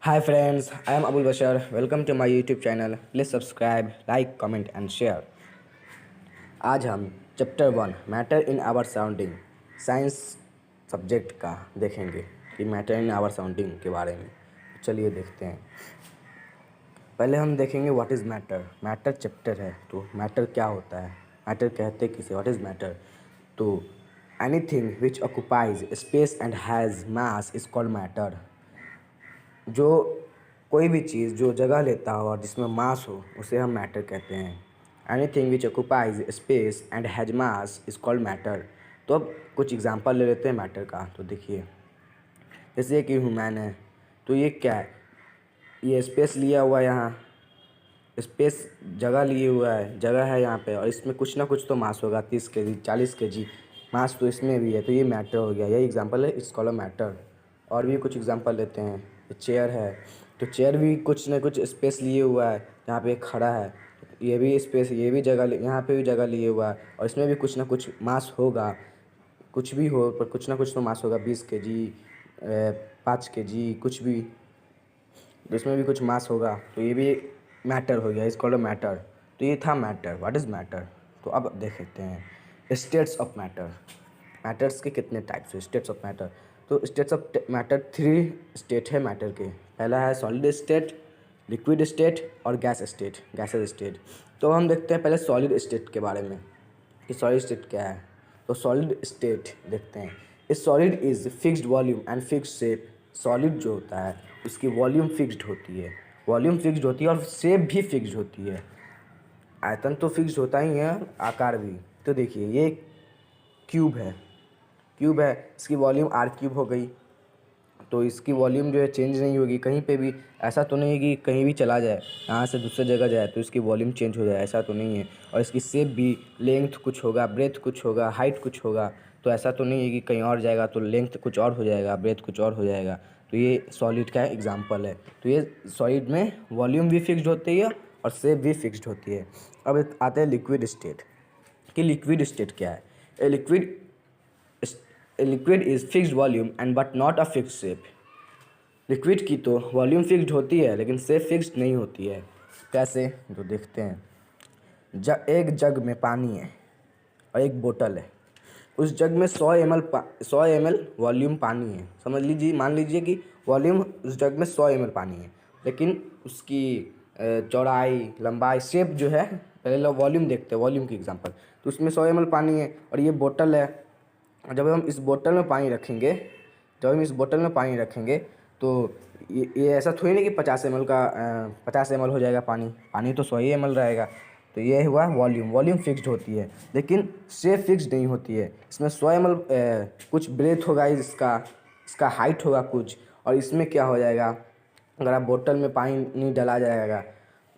Hi friends, I am Abul Bashar. Welcome to my YouTube channel. Please subscribe, like, comment and share. आज हम chapter 1 matter in our surrounding science subject का देखेंगे कि matter in our surrounding के बारे में। चलिए देखते हैं। पहले हम देखेंगे what is matter. Matter chapter है तो मैटर क्या होता है, मैटर कहते किसे, व्हाट इज़ मैटर। तो anything which occupies space and has mass is called matter. जो कोई भी चीज़ जो जगह लेता हो और जिसमें मास हो उसे हम मैटर कहते हैं। Anything which occupies space and has mass is called matter. तो अब कुछ एग्जांपल ले लेते हैं मैटर का। तो देखिए, जैसे कि ह्यूमन है तो ये क्या है, ये स्पेस लिया हुआ है, यहाँ स्पेस जगह लिए हुआ है, जगह है यहाँ पे, और इसमें कुछ ना कुछ तो मास होगा, 30 kg 40 kg मास तो इसमें भी है, तो ये मैटर हो गया। यही एग्जांपल है, इट्स कॉल्ड अ मैटर। और भी कुछ एग्जांपल लेते हैं। चेयर है तो चेयर भी कुछ ना कुछ स्पेस लिए हुआ है, यहाँ पे खड़ा है, ये भी स्पेस, ये भी जगह, यहाँ पे भी जगह लिए हुआ है, और इसमें भी कुछ ना कुछ मास होगा। कुछ भी हो पर कुछ ना कुछ तो मास होगा, 20 kg 5 kg कुछ भी, तो इसमें भी कुछ मास होगा, तो ये भी मैटर हो गया, इज कॉल्ड मैटर। तो ये था मैटर, व्हाट इज़ मैटर। तो अब देखते हैं स्टेट्स ऑफ मैटर। मैटर्स के कितने टाइप्स है, स्टेट्स ऑफ मैटर। तो स्टेट्स ऑफ मैटर 3 स्टेट है मैटर के। पहला है सॉलिड स्टेट, लिक्विड स्टेट और गैस स्टेट, गैसेस स्टेट। तो हम देखते हैं पहले सॉलिड स्टेट के बारे में कि सॉलिड स्टेट क्या है। तो सॉलिड स्टेट देखते हैं, ए solid is fixed volume and fixed shape. Solid जो होता है उसकी वॉल्यूम फिक्स्ड होती है, वॉल्यूम फिक्स्ड होती है और शेप भी फिक्स्ड होती है। आयतन तो फिक्स्ड होता ही है, आकार भी। तो देखिए ये क्यूब है, क्यूब है, इसकी वॉल्यूम r³ हो गई, तो इसकी वॉल्यूम जो है चेंज नहीं होगी कहीं पे भी। ऐसा तो नहीं है कि कहीं भी चला जाए, यहाँ से दूसरे जगह जाए तो इसकी वॉल्यूम चेंज हो जाए, ऐसा तो नहीं है। और इसकी शेप भी, लेंथ कुछ होगा, ब्रेथ कुछ होगा, हाइट कुछ होगा, तो ऐसा तो नहीं है कि कहीं और जाएगा तो लेंथ कुछ और हो जाएगा, ब्रेथ कुछ और हो जाएगा। तो ये सॉलिड का एग्जाम्पल है। तो ये सॉलिड में वॉल्यूम भी फिक्स्ड होती है और शेप भी फिक्स्ड होती है। अब आते हैं लिक्विड स्टेट कि लिक्विड स्टेट क्या है। A liquid is fixed volume and but not a fixed shape. Liquid की तो वॉल्यूम फिक्स्ड होती है लेकिन शेप फिक्स्ड नहीं होती है। कैसे, जो देखते हैं। एक जग में पानी है और एक बोतल है। उस जग में 100 ml वॉल्यूम पानी है, समझ लीजिए, मान लीजिए कि वॉल्यूम उस जग में 100 ml पानी है, लेकिन उसकी चौड़ाई, लंबाई, शेप जो है, पहले वॉल्यूम देखते हैं, वॉल्यूम की एग्जांपल। तो उसमें 100 ml पानी है और ये बोतल है। जब हम इस बोतल में पानी रखेंगे, जब हम इस बोतल में पानी रखेंगे तो ये ऐसा थोड़ी नहीं कि 50 ml का 50 ml हो जाएगा पानी, पानी तो 100 ml रहेगा। तो ये हुआ वॉल्यूम, वॉल्यूम फिक्स्ड होती है लेकिन शेप फिक्स्ड नहीं होती है। इसमें 100 ml कुछ ब्रेथ होगा, इसका हाइट होगा कुछ, और इसमें क्या हो जाएगा, अगर आप बोतल में पानी नहीं डाला जाएगा,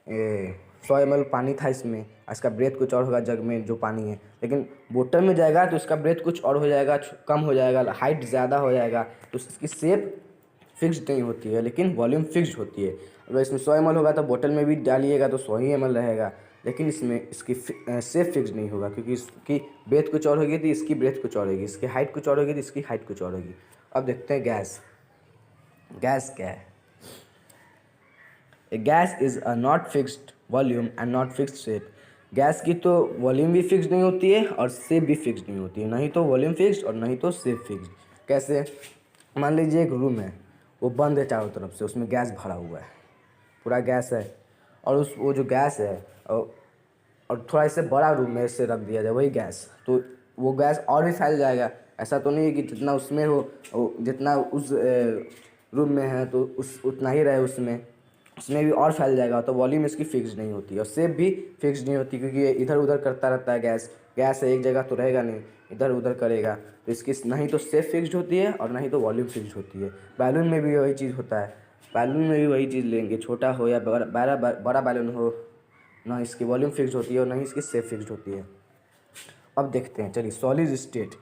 100 ml पानी था इसमें, इसका ब्रेथ कुछ और होगा जग में जो पानी है, लेकिन बोतल में जाएगा तो इसका ब्रेथ कुछ और हो जाएगा, कम हो जाएगा, हाइट ज़्यादा हो जाएगा, तो इसकी शेप फिक्स्ड नहीं होती है लेकिन वॉल्यूम फिक्स्ड होती है। अगर इसमें 100 ml होगा तो बोतल में भी डालिएगा तो 100 ही ml रहेगा, लेकिन इसमें इसकी शेप फिक्स्ड नहीं होगा, क्योंकि इसकी ब्रेथ कुछ और होगी तो इसकी ब्रेथ कुछ और होगी, इसकी हाइट कुछ और होगी तो इसकी हाइट कुछ और होगी। अब देखते हैं गैस। गैस क्या है। A gas is a not fixed volume and not fixed shape. Gas की तो वॉल्यूम भी फिक्स्ड नहीं होती है और शेप भी फिक्स्ड नहीं होती है, नहीं तो वॉल्यूम फिक्स्ड और नहीं तो शेप फिक्स्ड। कैसे, मान लीजिए एक रूम है, वो बंद है चारों तरफ से, उसमें गैस भरा हुआ है, पूरा गैस है, और वो जो गैस है और थोड़ा इससे बड़ा रूम में इससे रख दिया जाए वही गैस, तो वो गैस और भी फैल जाएगा। ऐसा तो नहीं है कि जितना उसमें हो, जितना उस रूम में है तो उस उतना ही रहे उसमें, उसमें भी और फैल जाएगा। तो वॉल्यूम इसकी फिक्स नहीं होती और शेप भी फिक्स नहीं होती, क्योंकि ये इधर उधर करता रहता है। गैस गैस है, एक जगह तो रहेगा नहीं, इधर उधर करेगा, तो इसकी नहीं तो शेप फिक्स्ड होती है और नहीं तो वॉल्यूम फिक्स्ड होती है। बैलून में भी वही चीज़ होता है, बैलून में भी वही चीज़ लेंगे, छोटा हो या बड़ा बैलून हो, ना इसकी वॉल्यूम फिक्स्ड होती है और ना ही इसकी शेप फिक्स्ड होती है। अब देखते हैं, चलिए सॉलिड स्टेट,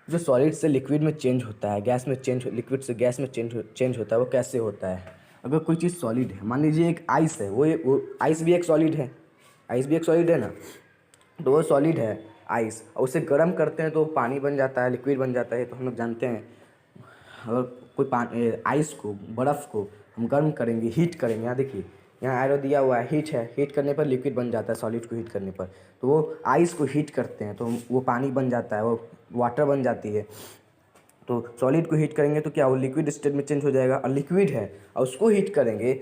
जो सॉलिड से लिक्विड में चेंज होता है, गैस में चेंज, लिक्विड से गैस में चेंज होता है, वो कैसे होता है। अगर कोई चीज़ सॉलिड है, मान लीजिए एक आइस है, वो आइस भी एक सॉलिड है, आइस भी एक सॉलिड है ना, तो वो सॉलिड है आइस, और उसे गर्म करते हैं तो पानी बन जाता है, लिक्विड बन जाता है, तो हम लोग जानते हैं। अगर कोई आइस को, बर्फ़ को हम गर्म करेंगे, हीट करेंगे। यहाँ देखिए, यहाँ एरो दिया हुआ है, हीट करने पर लिक्विड बन जाता है। सॉलिड को हीट करने पर तो वो आइस को हीट करते हैं तो वो पानी बन जाता है, वो वाटर बन जाती है। तो सॉलिड को हीट करेंगे तो क्या वो लिक्विड स्टेट में चेंज हो जाएगा, और लिक्विड है और उसको हीट करेंगे।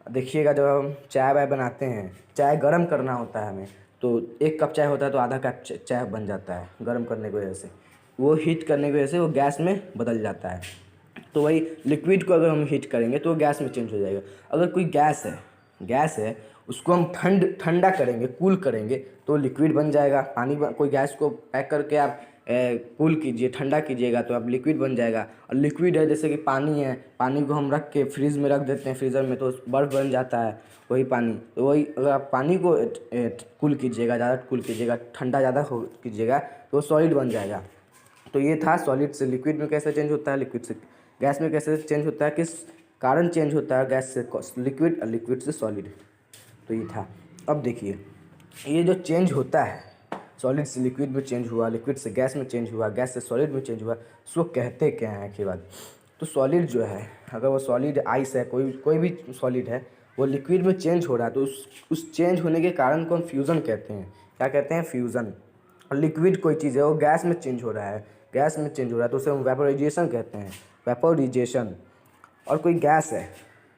देखिएगा जब हम चाय वाय बनाते हैं, चाय गर्म करना होता है हमें, तो 1 कप चाय होता है तो आधा कप चाय बन जाता है गर्म करने की वजह से। वो हीट करने की वजह से वो गैस में बदल जाता है। तो वही लिक्विड को अगर हम हीट करेंगे तो वो गैस में चेंज हो जाएगा। अगर कोई गैस है उसको हम ठंडा करेंगे, कूल करेंगे तो लिक्विड बन जाएगा। कोई गैस को पैक करके आप कूल कीजिए, ठंडा कीजिएगा तो आप लिक्विड बन जाएगा। और लिक्विड है जैसे कि पानी है, पानी को हम रख के फ्रीज में रख देते हैं, फ्रीज़र में, तो बर्फ़ बन जाता है वही पानी। तो वही अगर आप पानी को कूल कीजिएगा, ज़्यादा कूल कीजिएगा, ठंडा ज़्यादा कीजिएगा तो सॉलिड बन जाएगा। तो ये था सॉलिड से लिक्विड में कैसे चेंज होता है, लिक्विड से गैस में कैसे चेंज होता है, किस कारण चेंज होता है गैस से लिक्विड और लिक्विड से सॉलिड। तो ये था। अब देखिए, ये जो चेंज होता है, सॉलिड से लिक्विड में चेंज हुआ, लिक्विड से गैस में चेंज हुआ, गैस से सॉलिड में चेंज हुआ, उसको कहते क्या हैं के बाद। तो सॉलिड जो है, अगर वो सॉलिड आइस है, कोई भी सॉलिड है, वो लिक्विड में चेंज हो रहा है तो उस चेंज होने के कारण को हम फ्यूज़न कहते हैं। क्या कहते हैं? फ्यूज़न। और लिक्विड कोई चीज़ है वो गैस में चेंज हो रहा है, तो उसे हम वेपोराइजेशन कहते हैं, वेपोराइजेशन। और कोई गैस है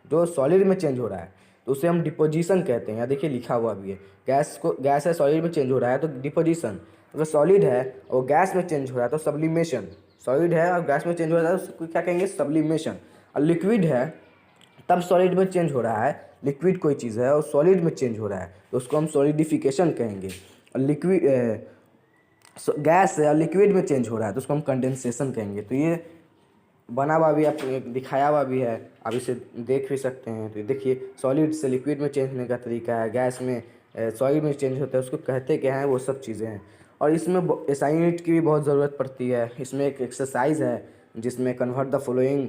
जो सॉलिड में चेंज हो रहा है तो उसे हम डिपोजिशन कहते हैं। यहाँ देखिए लिखा हुआ भी है, गैस है सॉलिड में चेंज हो रहा है तो डिपोजिशन। अगर सॉलिड है और गैस में चेंज हो रहा है तो सब्लिमेशन। सॉलिड है और गैस में चेंज हो रहा है तो उसको क्या कहेंगे? सब्लिमेशन। और लिक्विड है तब सॉलिड में चेंज हो रहा है, लिक्विड कोई चीज़ है और सॉलिड में चेंज हो रहा है तो उसको हम सॉलिडिफिकेशन कहेंगे। और गैस है और लिक्विड में चेंज हो रहा है तो उसको हम कंडेंसेशन कहेंगे। तो ये बना हुआ भी, आपको दिखाया हुआ भी है, आप इसे देख भी सकते हैं। तो देखिए, सॉलिड से लिक्विड में चेंज होने का तरीका है, गैस में सॉलिड में चेंज होता है, उसको कहते क्या हैं, वो सब चीज़ें हैं। और इसमें एसआई यूनिट की भी बहुत ज़रूरत पड़ती है। इसमें एक एक्सरसाइज है जिसमें convert the following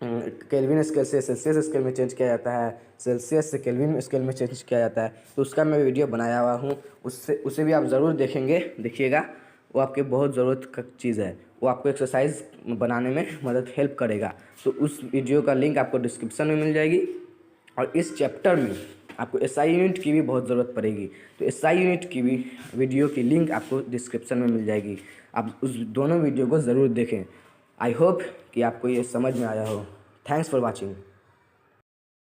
kelvin scale से सेल्सियस स्केल में चेंज किया जाता है, सेल्सियस से केल्विन स्केल में चेंज किया जाता है। तो उसका मैं वीडियो बनाया हुआ हूँ, उसे भी आप ज़रूर देखिएगा। वो आपके बहुत ज़रूरत का चीज़ है, वो आपको एक्सरसाइज बनाने में हेल्प करेगा। तो उस वीडियो का लिंक आपको डिस्क्रिप्शन में मिल जाएगी। और इस चैप्टर में आपको एसआई यूनिट की भी बहुत ज़रूरत पड़ेगी, तो एसआई यूनिट की भी वीडियो की लिंक आपको डिस्क्रिप्शन में मिल जाएगी। आप उस दोनों वीडियो को ज़रूर देखें। आई होप कि आपको ये समझ में आया हो। Thanks for watching.